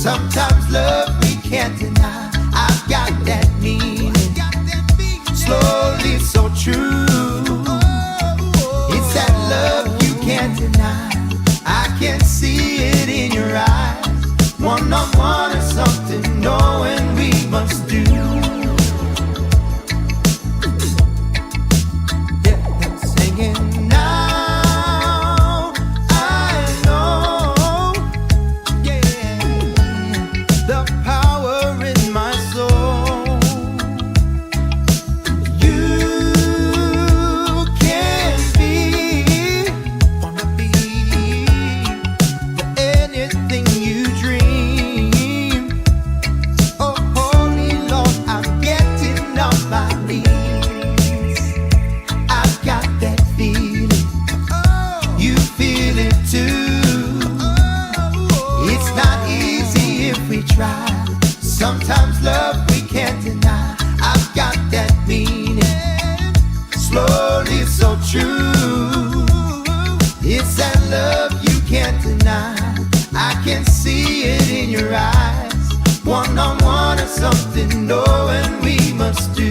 Sometimes love we can't deny. I've got that meaning, slowly so true. It's that love you can't deny. I can see it in your eyes. One-on-one or something, knowing we must do. Sometimes love we can't deny. I've got that meaning, slowly so true. It's that love you can't deny. I can see it in your eyes. One-on-one or something, knowing we must do.